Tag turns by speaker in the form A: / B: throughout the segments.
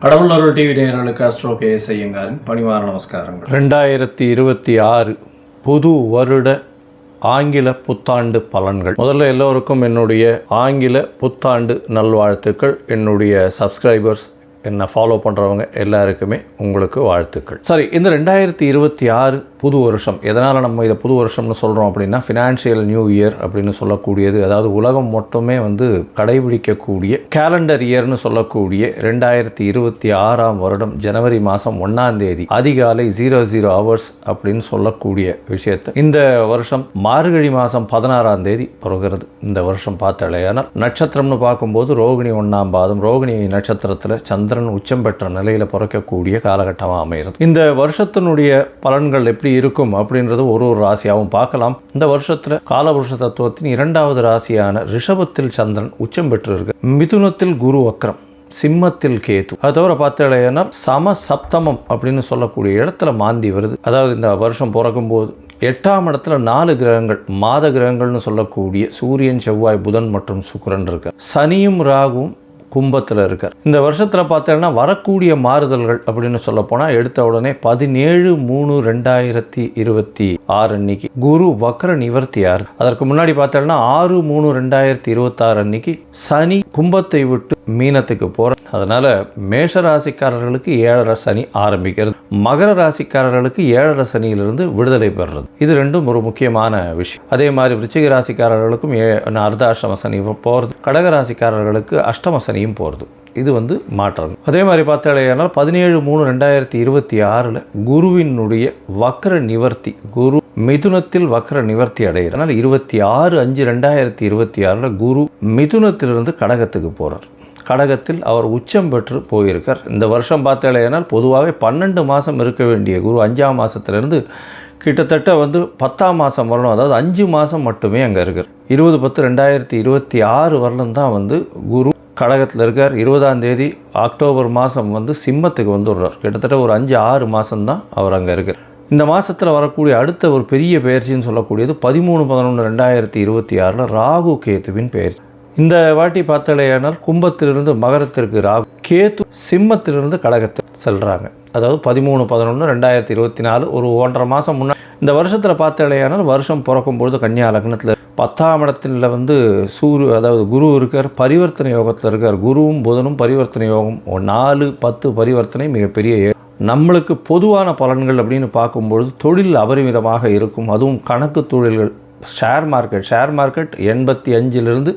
A: கடவுளர் TV நேயர்களுக்கு astro KS ஐயங்காரின் பணிவான நமஸ்காரங்கள்.
B: 2026 புது வருட ஆங்கில புத்தாண்டு பலன்கள். முதல்ல எல்லோருக்கும் என்னுடைய ஆங்கில புத்தாண்டு நல்வாழ்த்துக்கள். என்னுடைய சப்ஸ்கிரைபர்ஸ் என்னை ஃபாலோ பண்ணுறவங்க எல்லாருக்குமே உங்களுக்கு வாழ்த்துக்கள். சரி, இந்த 2026 புது வருஷம், எதனால் நம்ம இதை புது வருஷம்னு சொல்கிறோம் அப்படின்னா, ஃபினான்ஷியல் நியூ இயர் அப்படின்னு சொல்லக்கூடியது, அதாவது உலகம் மொத்தமே கடைபிடிக்கக்கூடிய கேலண்டர் இயர்னு சொல்லக்கூடிய 2026 வருடம் ஜனவரி மாதம் 1ஆம் தேதி அதிகாலை 00 ஹவர்ஸ் அப்படின்னு சொல்லக்கூடிய விஷயத்தை இந்த வருஷம் மார்கழி மாதம் 16ஆம் தேதி பிறகுறது. இந்த வருஷம் பார்த்தாலேயானால் நட்சத்திரம்னு பார்க்கும்போது ரோகிணி 1ஆம் பாதம், ரோகிணி நட்சத்திரத்தில் சந்திரன் உச்சம் பெற்ற நிலையில் பிறக்கக்கூடிய காலகட்டமாக அமைகிறது. இந்த வருஷத்தினுடைய பலன்கள் எப்படி இருக்கும் அப்படின்றது ஒரு ராசியாகவும் பார்க்கலாம். இந்த வருஷத்தில் காலபுருஷ தத்துவத்தின் 2வது ராசியான ரிஷபத்தில் சந்திரன் உச்சம் பெற்று இருக்கு. மிதுனத்தில் குரு வக்ரம், சிம்மத்தில் கேது. அது தவிர பார்த்தீங்கன்னா சம சப்தமம் அப்படின்னு சொல்லக்கூடிய இடத்துல மாந்தி வருது. அதாவது இந்த வருஷம் பிறக்கும் போது 8ஆம் இடத்துல 4 கிரகங்கள், மாத கிரகங்கள்னு சொல்லக்கூடிய சூரியன், செவ்வாய், புதன் மற்றும் சுக்கிரன் இருக்கு. சனியும் ராகுவும் கும்பத்தில் இருக்கார். இந்த வருஷத்தில் பார்த்தீங்கன்னா வரக்கூடிய மாறுதல்கள் அப்படின்னு சொல்ல போனால், எடுத்த உடனே 17/3/2026 அன்னைக்கு குரு வக்ர நிவர்த்தி ஆறு. அதற்கு முன்னாடி பார்த்தீங்கன்னா 6/3/2026 அன்னைக்கு சனி கும்பத்தை விட்டு மீனத்துக்கு போற. அதனால மேஷ ராசிக்காரர்களுக்கு 7.5 சனி ஆரம்பிக்கிறது, மகர ராசிக்காரர்களுக்கு 7.5 சனியிலிருந்து விடுதலை பெறுறது. இது ரெண்டும் ஒரு முக்கியமான விஷயம். அதே மாதிரி விருச்சிக ராசிக்காரர்களுக்கும் அர்த்தாஷ்டம சனி போகிறது, கடக ராசிக்காரர்களுக்கு அஷ்டம சனியும் போகிறது. இது மாற்றம். அதே மாதிரி பார்த்தாலேயானால் 17/3/2026 குருவினுடைய வக்ர நிவர்த்தி, குரு மிதுனத்தில் வக்ர நிவர்த்தி அடைகிறார். 26/5/2026 குரு மிதுனத்திலிருந்து கடகத்துக்கு போகிறார். கடகத்தில் அவர் உச்சம் பெற்று போயிருக்கார். இந்த வருஷம் பார்த்தாலேயானால் பொதுவாகவே 12 மாதம் இருக்க வேண்டிய குரு 5ஆம் மாதத்திலிருந்து கிட்டத்தட்ட 10ஆம் மாதம் வரணும், அதாவது 5 மாதம் மட்டுமே அங்கே இருக்கார். 20/10/2026 வரலும் தான் குரு கடகத்தில் இருக்கார். 20ஆம் தேதி அக்டோபர் மாதம் சிம்மத்துக்கு வந்துடுறார். கிட்டத்தட்ட ஒரு 5-6 மாதம்தான் அவர் அங்கே இருக்கார். இந்த மாதத்தில் வரக்கூடிய அடுத்த ஒரு பெரிய பெயர்ச்சின்னு சொல்லக்கூடியது 13/11/2026 ராகு கேத்துவின் பெயர்ச்சி. இந்த வாட்டி பார்த்தாலேயானால் கும்பத்திலிருந்து மகரத்திற்கு ராகு, கேத்து சிம்மத்திலிருந்து கடகத்தில் செல்கிறாங்க. அதாவது 13/11/2024 ஒரு 1.5 மாதம் முன்னாடி. இந்த வருஷத்தில் பார்த்தாலேயானால் வருஷம் பிறக்கும்பொழுது கன்னியா லக்னத்தில் 10ஆம் இடத்துல அதாவது குரு இருக்கார், பரிவர்த்தனை யோகத்தில் இருக்கார். குருவும் புதனும் பரிவர்த்தனை யோகம் 4-10 பரிவர்த்தனை மிகப்பெரிய. நம்மளுக்கு பொதுவான பலன்கள் அப்படின்னு பார்க்கும்பொழுது தொழில் அபரிமிதமாக இருக்கும். அதுவும் கணக்கு தொழில்கள், ஷேர் மார்க்கெட் 85லிருந்து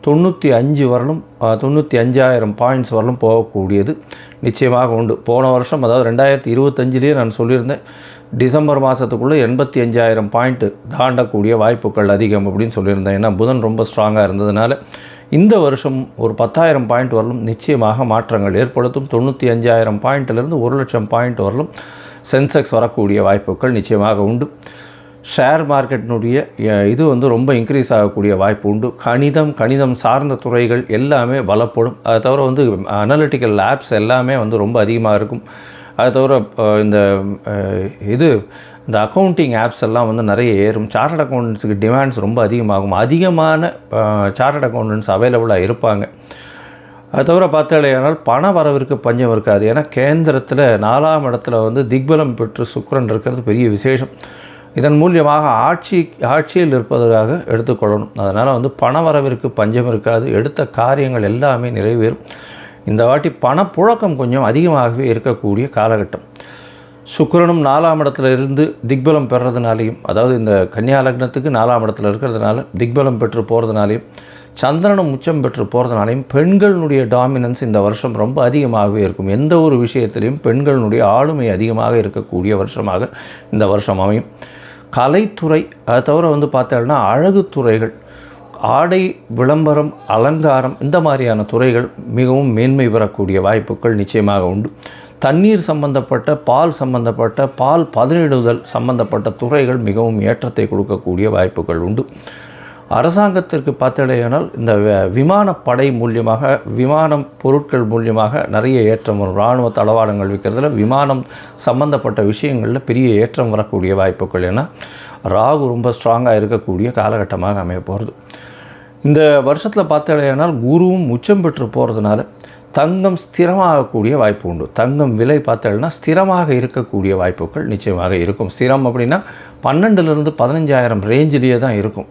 B: 95 வரலும் 95,000 பாயிண்ட்ஸ் வரலும் போகக்கூடியது நிச்சயமாக உண்டு. போன வருஷம், அதாவது 2025 நான் சொல்லியிருந்தேன், டிசம்பர் மாதத்துக்குள்ளே 85,000 பாயிண்ட்டு தாண்டக்கூடிய வாய்ப்புகள் அதிகம் அப்படின்னு சொல்லியிருந்தேன். ஏன்னா புதன் ரொம்ப ஸ்ட்ராங்காக இருந்ததுனால இந்த வருஷம் ஒரு 10,000 பாயிண்ட் வரலும் நிச்சயமாக மாற்றங்கள் ஏற்படுத்தும். 95,000 பாயிண்ட்டிலிருந்து 1,00,000 பாயிண்ட் வரலும் சென்செக்ஸ் வரக்கூடிய வாய்ப்புகள் நிச்சயமாக உண்டு. ஷேர் மார்க்கெட்டினுடைய இது ரொம்ப இன்க்ரீஸ் ஆகக்கூடிய வாய்ப்பு உண்டு. கணிதம் சார்ந்த துறைகள் எல்லாமே பலப்படும். அதை தவிர அனலிட்டிக்கல் லேப்ஸ் எல்லாமே ரொம்ப அதிகமாக இருக்கும். அதை தவிர இந்த அக்கௌண்டிங் ஆப்ஸ் எல்லாம் நிறைய ஏறும். சார்ட்டர்ட் அக்கௌண்டன்ஸுக்கு டிமாண்ட்ஸ் ரொம்ப அதிகமாகும். அதிகமான சார்ட்டர்ட் அக்கௌண்டன்ஸ் அவைலபிளாக இருப்பாங்க. அது தவிர பார்த்தாலேயானால் பண வரவிற்கு பஞ்சம் இருக்காது. ஏன்னா கேந்திரத்தில் 4ஆம் இடத்துல திக்பலம் பெற்று சுக்கிரன் இருக்கிறது பெரிய விசேஷம். இதன் மூலியமாக ஆட்சியில் இருப்பதற்காக எடுத்துக்கொள்ளணும். அதனால் பண வரவிற்கு பஞ்சம் இருக்காது. எடுத்த காரியங்கள் எல்லாமே நிறைவேறும். இந்த வாட்டி பணப்புழக்கம் கொஞ்சம் அதிகமாகவே இருக்கக்கூடிய காலகட்டம். சுக்கிரனும் 4ஆம் இடத்துல இருந்து திக்பலம் பெறுறதுனாலையும், அதாவது இந்த கன்னியா லக்னத்துக்கு 4ஆம் இடத்துல இருக்கிறதுனால திக்பலம் பெற்று போகிறதுனாலையும், சந்திரனும் உச்சம் பெற்று போகிறதுனாலையும் பெண்களுடைய டாமினன்ஸ் இந்த வருஷம் ரொம்ப அதிகமாகவே இருக்கும். எந்த ஒரு விஷயத்திலையும் பெண்களுடைய ஆளுமை அதிகமாக இருக்கக்கூடிய வருஷமாக இந்த வருஷம் அமையும். கலைத்துறை, அதை தவிர பார்த்தோம்னா அழகு துறைகள், ஆடை விளம்பரம், அலங்காரம், இந்த மாதிரியான துறைகள் மிகவும் மேன்மை பெறக்கூடிய வாய்ப்புகள் நிச்சயமாக உண்டு. தண்ணீர் சம்பந்தப்பட்ட, பால் பதனிடுதல் சம்பந்தப்பட்ட துறைகள் மிகவும் ஏற்றத்தை கொடுக்கக்கூடிய வாய்ப்புகள் உண்டு. அரசாங்கத்திற்கு பார்த்தடையானால் இந்த விமானப்படை மூலியமாக, விமானம் பொருட்கள் மூலியமாக நிறைய ஏற்றம் வரும். இராணுவ தளவாடங்கள் விற்கிறதுல விமானம் சம்பந்தப்பட்ட விஷயங்களில் பெரிய ஏற்றம் வரக்கூடிய வாய்ப்புகள். ஏன்னா ராகு ரொம்ப ஸ்ட்ராங்காக இருக்கக்கூடிய காலகட்டமாக அமைய போகிறது. இந்த வருஷத்தில் பார்த்தடையானால் குருவும் உச்சம் பெற்று போகிறதுனால தங்கம் ஸ்திரமாகக்கூடிய வாய்ப்பு உண்டு. தங்கம் விலை பார்த்தோம்னா ஸ்திரமாக இருக்கக்கூடிய வாய்ப்புகள் நிச்சயமாக இருக்கும். ஸ்திரம் அப்படின்னா 12,000 15,000 ரேஞ்சிலேயே தான் இருக்கும்.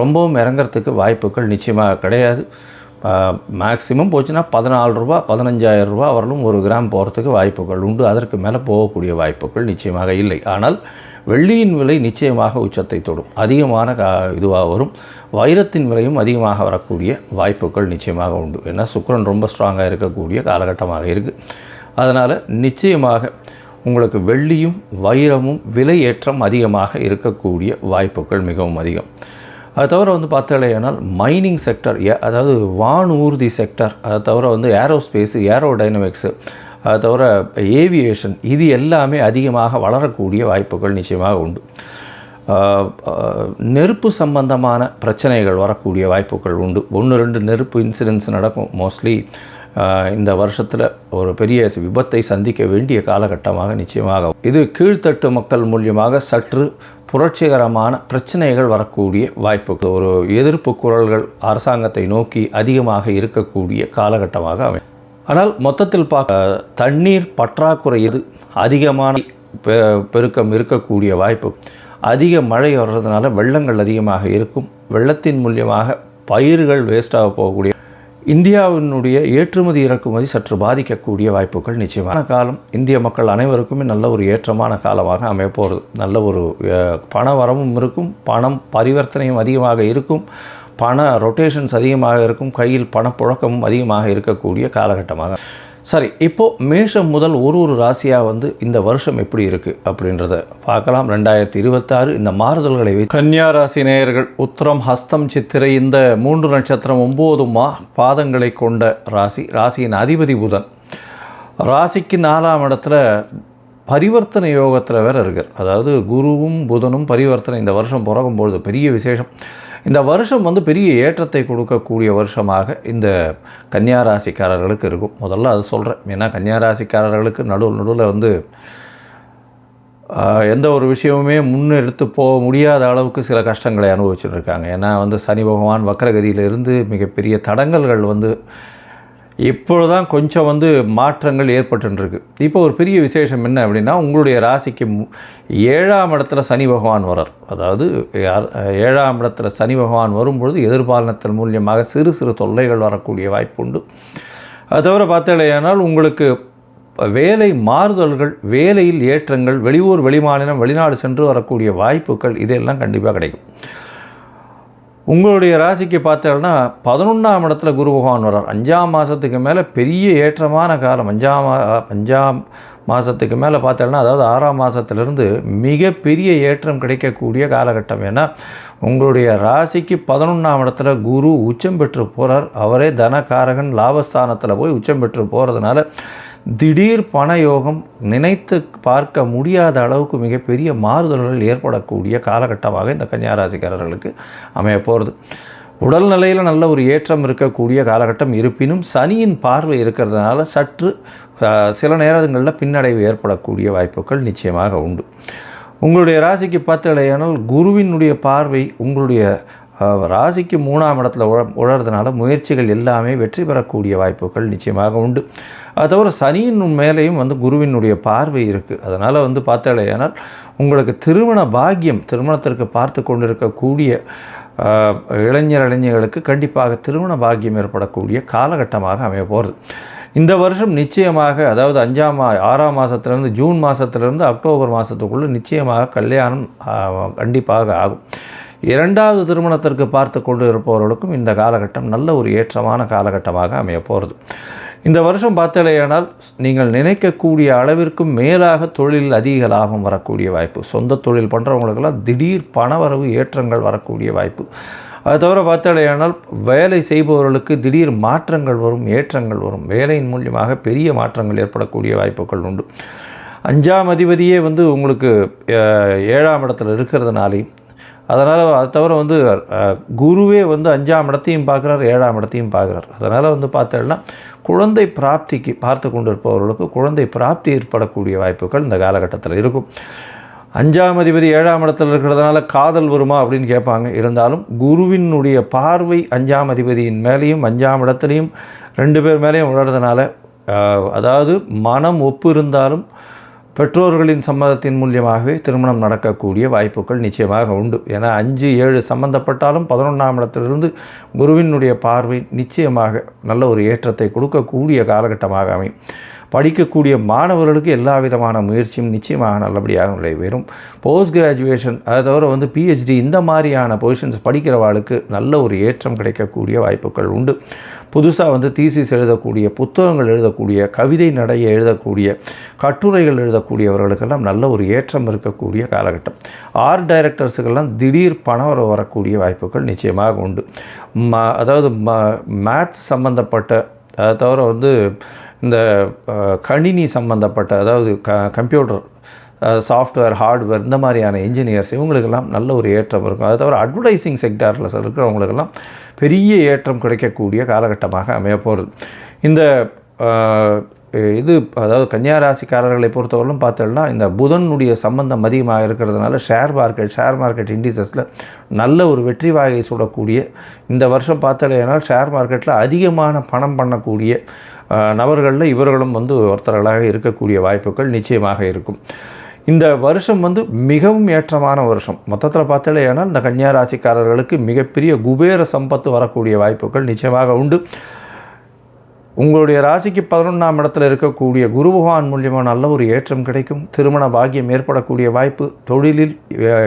B: ரொம்பவும் இறங்கிறதுக்கு வாய்ப்புகள் நிச்சயமாக கிடையாது. மேக்ஸிமம் போச்சுன்னா 14 ரூபா 15,000 ரூபா வரலும் 1 கிராம் போகிறதுக்கு வாய்ப்புகள் உண்டு. அதற்கு மேலே போகக்கூடிய வாய்ப்புகள் நிச்சயமாக இல்லை. ஆனால் வெள்ளியின் விலை நிச்சயமாக உச்சத்தை தொடும், அதிகமான இதுவாக வரும். வைரத்தின் விலையும் அதிகமாக வரக்கூடிய வாய்ப்புகள் நிச்சயமாக உண்டு. ஏன்னா சுக்கிரன் ரொம்ப ஸ்ட்ராங்காக இருக்கக்கூடிய காலகட்டமாக இருக்குது. அதனால் நிச்சயமாக உங்களுக்கு வெள்ளியும் வைரமும் விலை ஏற்றம் அதிகமாக இருக்கக்கூடிய வாய்ப்புகள் மிகவும் அதிகம். அது தவிர பார்த்தாலேயானால் மைனிங் செக்டர், அதாவது வானூர்தி செக்டர், அதை தவிர ஏரோஸ்பேஸு, ஏரோடைனமிக்ஸு, அது தவிர ஏவியேஷன், இது எல்லாமே அதிகமாக வளரக்கூடிய வாய்ப்புகள் நிச்சயமாக உண்டு. நெருப்பு சம்பந்தமான பிரச்சனைகள் வரக்கூடிய வாய்ப்புகள் உண்டு. 1-2 நெருப்பு இன்சிடென்ட்ஸ் நடக்கும். மோஸ்ட்லி இந்த வருஷத்தில் ஒரு பெரிய விபத்தை சந்திக்க வேண்டிய காலகட்டமாக நிச்சயமாக இது கீழ்த்தட்டு மக்கள் மூலியமாக சற்று புரட்சிகரமான பிரச்சனைகள் வரக்கூடிய வாய்ப்புகள், ஒரு எதிர்ப்பு குரல்கள் அரசாங்கத்தை நோக்கி அதிகமாக இருக்கக்கூடிய காலகட்டமாக அமையும். ஆனால் மொத்தத்தில் தண்ணீர் பற்றாக்குறை இது அதிகமான பெருக்கம் இருக்கக்கூடிய வாய்ப்பு, அதிக மழை வர்றதுனால வெள்ளங்கள் அதிகமாக இருக்கும். வெள்ளத்தின் மூலியமாக பயிர்கள் வேஸ்டாக போகக்கூடிய, இந்தியாவினுடைய ஏற்றுமதி இறக்குமதி சற்று பாதிக்கக்கூடிய வாய்ப்புகள் நிச்சயமான காலம். இந்திய மக்கள் அனைவருக்குமே நல்ல ஒரு ஏற்றமான காலமாக அமையப்போகிறது. நல்ல ஒரு பண வரவும் இருக்கும், பணம் பரிவர்த்தனையும் அதிகமாக இருக்கும், பண ரொட்டேஷன்ஸ் அதிகமாக இருக்கும், கையில் பணப்புழக்கமும் அதிகமாக இருக்கக்கூடிய காலகட்டமாக. சரி, இப்போது மேஷம் முதல் ஒரு ராசியாக இந்த வருஷம் எப்படி இருக்குது அப்படின்றத பார்க்கலாம். 2026 இந்த மாறுதல்களை கன்னியா ராசி நேயர்கள், உத்திரம் ஹஸ்தம் சித்திரை இந்த 3 நட்சத்திரம் 9 பாதங்களை கொண்ட ராசி. ராசியின் அதிபதி புதன். ராசிக்கு 4ஆம் இடத்துல பரிவர்த்தனை யோகத்தில் வேறு இருக்கார். அதாவது குருவும் புதனும் பரிவர்த்தனை இந்த வருஷம் பிறகும்பொழுது பெரிய விசேஷம். இந்த வருஷம் பெரிய ஏற்றத்தை கொடுக்கக்கூடிய வருஷமாக இந்த கன்னியா ராசிக்காரர்களுக்கு இருக்கும். முதல்ல அது சொல்கிறேன். ஏன்னா கன்னியா ராசிக்காரர்களுக்கு நடுவில் எந்த ஒரு விஷயமுமே முன்னெடுத்து போக முடியாத அளவுக்கு சில கஷ்டங்களை அனுபவிச்சுட்டு இருக்காங்க. ஏன்னா சனி பகவான் வக்கரகதியிலிருந்து மிகப்பெரிய தடங்கல்கள் இப்பொழுது தான் கொஞ்சம் மாற்றங்கள் ஏற்பட்டுருக்கு. இப்போ ஒரு பெரிய விசேஷம் என்ன அப்படின்னா, உங்களுடைய ராசிக்கு 7ஆம் இடத்துல சனி பகவான் வரார். அதாவது 7ஆம் இடத்துல சனி பகவான் வரும்பொழுது எதிர்பாலனத்தின் மூலியமாக சிறு சிறு தொல்லைகள் வரக்கூடிய வாய்ப்பு உண்டு. அது தவிர பார்த்தீங்கன்னா உங்களுக்கு வேலை மாறுதல்கள், வேலையில் ஏற்றங்கள், வெளியூர் வெளிமாநிலம் வெளிநாடு சென்று வரக்கூடிய வாய்ப்புகள் இதெல்லாம் கண்டிப்பாக கிடைக்கும். உங்களுடைய ராசிக்கு பார்த்தோம்னா 11ஆம் இடத்துல குரு பகவான் வர்றார். 5ஆம் மாதத்துக்கு மேலே பெரிய ஏற்றமான காலம். 5ஆம் மாதத்துக்கு மேலே பார்த்தோம்னா, அதாவது 6ஆம் மாதத்துலேருந்து மிகப்பெரிய ஏற்றம் கிடைக்கக்கூடிய காலகட்டம். ஏன்னா உங்களுடைய ராசிக்கு 11ஆம் இடத்துல குரு உச்சம் பெற்று போகிறார். அவரே தனகாரகன் லாபஸ்தானத்தில் போய் உச்சம் பெற்று போகிறதுனால திடீர் பணயோகம், நினைத்து பார்க்க முடியாத அளவுக்கு மிகப்பெரிய மாறுதல்கள் ஏற்படக்கூடிய காலகட்டமாக இந்த கன்னியா ராசிக்காரர்களுக்கு அமைய போகிறது. உடல்நிலையில் நல்ல ஒரு ஏற்றம் இருக்கக்கூடிய காலகட்டம். இருப்பினும் சனியின் பார்வை இருக்கிறதுனால சற்று சில நேரங்களில் பின்னடைவு ஏற்படக்கூடிய வாய்ப்புகள் நிச்சயமாக உண்டு. உங்களுடைய ராசிக்கு பார்த்தீங்கன்னா குருவினுடைய பார்வை உங்களுடைய ராசிக்கு 3ஆம் இடத்துல உழறதுனால முயற்சிகள் எல்லாமே வெற்றி பெறக்கூடிய வாய்ப்புகள் நிச்சயமாக உண்டு. அது தவிர சனியின் மேலேயும் குருவினுடைய பார்வை இருக்குது. அதனால் பார்த்தீங்கன்னா உங்களுக்கு திருமண பாக்கியம், திருமணத்திற்கு பார்த்து கொண்டிருக்கக்கூடிய இளைஞர்களுக்கு கண்டிப்பாக திருமண பாக்கியம் ஏற்படக்கூடிய காலகட்டமாக அமைய போகிறது. இந்த வருஷம் நிச்சயமாக, அதாவது 6ஆம் மாதத்துலேருந்து ஜூன் மாதத்துலேருந்து அக்டோபர் மாதத்துக்குள்ளே நிச்சயமாக கல்யாணம் கண்டிப்பாக ஆகும். 2வது திருமணத்திற்கு பார்த்து கொண்டு இருப்பவர்களுக்கும் இந்த காலகட்டம் நல்ல ஒரு ஏற்றமான காலகட்டமாக அமைய போகிறது. இந்த வருஷம் பார்த்தீங்கன்னா நீங்கள் நினைக்கக்கூடிய அளவிற்கும் மேலாக தொழில் அதிக லாபம் வரக்கூடிய வாய்ப்பு. சொந்த தொழில் பண்ணுறவங்களுக்கெல்லாம் திடீர் பணவரவு ஏற்றங்கள் வரக்கூடிய வாய்ப்பு. அது தவிர பார்த்தீங்கன்னா வேலை செய்பவர்களுக்கு திடீர் மாற்றங்கள் வரும், ஏற்றங்கள் வரும். வேலையின் மூலியமாக பெரிய மாற்றங்கள் ஏற்படக்கூடிய வாய்ப்புகள் உண்டு. 5ஆம் அதிபதியே உங்களுக்கு 7ஆம் இடத்துல இருக்கிறதுனாலே, அதனால் அது தவிர குருவே 5ஆம் இடத்தையும் பார்க்குறார், 7ஆம் இடத்தையும் பார்க்குறார். அதனால் பார்த்தோன்னா குழந்தை பிராப்திக்கு பார்த்து கொண்டு இருப்பவர்களுக்கு குழந்தை பிராப்தி ஏற்படக்கூடிய வாய்ப்புகள் இந்த காலகட்டத்தில் இருக்கும். 5ஆம் அதிபதி 7ஆம் இடத்துல இருக்கிறதுனால காதல் வருமா அப்படின்னு கேட்பாங்க. இருந்தாலும் குருவினுடைய பார்வை 5ஆம் அதிபதியின் மேலேயும் 5ஆம் இடத்துலையும் 2 பேர் மேலேயும் விழுறதுனால அதாவது மனம் ஒப்பு இருந்தாலும் பெற்றோர்களின் சம்மதத்தின் மூலியமாகவே திருமணம் நடக்கக்கூடிய வாய்ப்புகள் நிச்சயமாக உண்டு. ஏன்னா 5, 7 சம்பந்தப்பட்டாலும் 11ஆம் இடத்திலிருந்து குருவினுடைய பார்வை நிச்சயமாக நல்ல ஒரு ஏற்றத்தை கொடுக்கக்கூடிய காலகட்டமாக அமையும். படிக்கக்கூடிய மாணவர்களுக்கு எல்லா விதமான முயற்சியும் நிச்சயமாக நல்லபடியாக நிறைவேறும். போஸ்ட் கிராஜுவேஷன் அதை தவிர பிஹெச்டி இந்த மாதிரியான பொசிஷன்ஸ் படிக்கிறவாளுக்கு நல்ல ஒரு ஏற்றம் கிடைக்கக்கூடிய வாய்ப்புகள் உண்டு. புதுசாக தீசிஸ் எழுதக்கூடிய, புத்தகங்கள் எழுதக்கூடிய, கவிதை நடைய எழுதக்கூடிய, கட்டுரைகள் எழுதக்கூடியவர்களுக்கெல்லாம் நல்ல ஒரு ஏற்றம் இருக்கக்கூடிய காலகட்டம். ஆர்ட் டைரக்டர்ஸுக்கெல்லாம் திடீர் பணம் வரக்கூடிய வாய்ப்புகள் நிச்சயமாக உண்டு. அதாவது மேத்ஸ் சம்பந்தப்பட்ட அதை தவிர இந்த கணினி சம்பந்தப்பட்ட அதாவது கம்ப்யூட்டர் சாஃப்ட்வேர், ஹார்ட்வேர் இந்த மாதிரியான இன்ஜினியர்ஸ் இவங்களுக்கெல்லாம் நல்ல ஒரு ஏற்றம் இருக்கும். அதை தவிர அட்வர்டைஸிங் செக்டாரில் இருக்கிறவங்களுக்கெல்லாம் பெரிய ஏற்றம் கிடைக்கக்கூடிய காலகட்டமாக அமைய போகிறது. இந்த அதாவது கன்னியா ராசிக்காரர்களை பொறுத்தவரையிலும் பார்த்தோம்னா இந்த புதனுடைய சம்பந்தம் அதிகமாக இருக்கிறதுனால ஷேர் மார்க்கெட் இண்டிசஸில் நல்ல ஒரு வெற்றி வாகை சுடக்கூடிய இந்த வருஷம் பார்த்தலையானால் ஷேர் மார்க்கெட்டில் அதிகமான பணம் பண்ணக்கூடிய நபர்களில் இவர்களும் ஒருத்தர்களாக இருக்கக்கூடிய வாய்ப்புகள் நிச்சயமாக இருக்கும். இந்த வருஷம் மிகவும் ஏற்றமான வருஷம். மொத்தத்தில் பார்த்தாலேயானால் இந்த கன்னியா ராசிக்காரர்களுக்கு மிகப்பெரிய குபேர சம்பத்து வரக்கூடிய வாய்ப்புகள் நிச்சயமாக உண்டு. உங்களுடைய ராசிக்கு 11ஆம் இடத்துல இருக்கக்கூடிய குரு பகவான் மூலியமாக நல்ல ஒரு ஏற்றம் கிடைக்கும். திருமண பாக்கியம் ஏற்படக்கூடிய வாய்ப்பு, தொழிலில்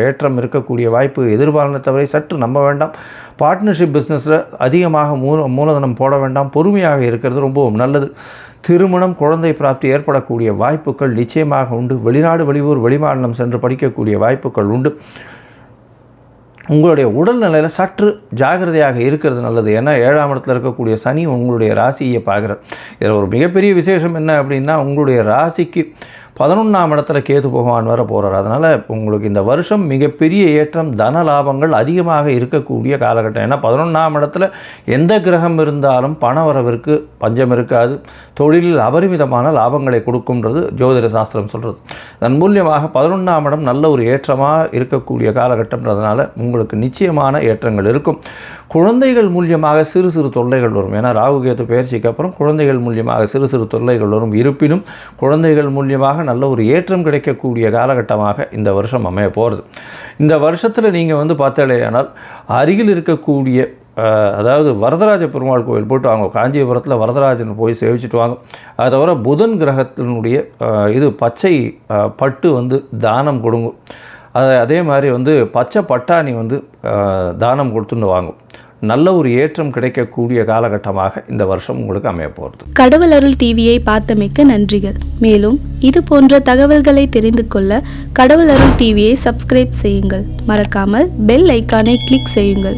B: ஏற்றம் இருக்கக்கூடிய வாய்ப்பு, எதிர்பாலனத்தவரை சற்று நம்ப வேண்டாம். பார்ட்னர்ஷிப் பிஸ்னஸில் அதிகமாக மூலதனம் போட வேண்டாம். பொறுமையாக இருக்கிறது ரொம்பவும் நல்லது. திருமணம், குழந்தை பிராப்தி ஏற்படக்கூடிய வாய்ப்புகள் நிச்சயமாக உண்டு. வெளிநாடு, வெளியூர், வெளிமாநிலம் சென்று படிக்கக்கூடிய வாய்ப்புகள் உண்டு. உங்களுடைய உடல்நிலையில் சற்று ஜாகிரதையாக இருக்கிறது நல்லது. ஏன்னா 7ஆம் இடத்துல இருக்கக்கூடிய சனி உங்களுடைய ராசியை பார்க்குறார். இதில் ஒரு மிகப்பெரிய விசேஷம் என்ன அப்படின்னா, உங்களுடைய ராசிக்கு 11ஆம் இடத்துல கேது பகவான் வர போகிறார். அதனால் உங்களுக்கு இந்த வருஷம் மிகப்பெரிய ஏற்றம், தன லாபங்கள் அதிகமாக இருக்கக்கூடிய காலகட்டம். ஏன்னா 11ஆம் இடத்துல எந்த கிரகம் இருந்தாலும் பண வரவிற்கு பஞ்சம் இருக்காது. தொழிலில் அபரிமிதமான லாபங்களை கொடுக்கும்ன்றது ஜோதிட சாஸ்திரம் சொல்கிறது. அதன் மூலியமாக 11ஆம் இடம் நல்ல ஒரு ஏற்றமாக இருக்கக்கூடிய காலகட்டம்ன்றதுனால உங்களுக்கு நிச்சயமான ஏற்றங்கள் இருக்கும். குழந்தைகள் மூலியமாக சிறு சிறு தொல்லைகள் வரும். ஏன்னா ராகு கேது பயிற்சிக்கு அப்புறம் குழந்தைகள் மூலியமாக சிறு சிறு தொல்லைகள் வரும். இருப்பினும் குழந்தைகள் மூலியமாக நல்ல ஒரு ஏற்றம் கிடைக்கக்கூடிய காலகட்டமாக இந்த வருஷம் அமைய போகிறது. இந்த வருஷத்தில் நீங்கள் பார்த்தாலேயானால் அருகில் இருக்கக்கூடிய அதாவது வரதராஜ பெருமாள் கோயில் போய்ட்டு வாங்க. காஞ்சிபுரத்தில் வரதராஜன் போய் சேவிச்சுட்டு வாங்க. அதை தவிர புதன் கிரகத்தினுடைய பச்சை பட்டு தானம் கொடுங்க. அதே மாதிரி பச்சை பட்டாணி தானம் கொடுத்துன்னு வாங்கும். நல்ல ஒரு ஏற்றம் கிடைக்கக்கூடிய காலகட்டமாக இந்த வருஷம் உங்களுக்கு அமைய போகிறது.
C: கடவுள் அருள் டிவியை பார்த்தமைக்கு நன்றிகள். மேலும் இது போன்ற தகவல்களை தெரிந்து கொள்ள கடவுள் அருள் டிவியை சப்ஸ்கிரைப் செய்யுங்கள். மறக்காமல் பெல் ஐக்கானை கிளிக் செய்யுங்கள்.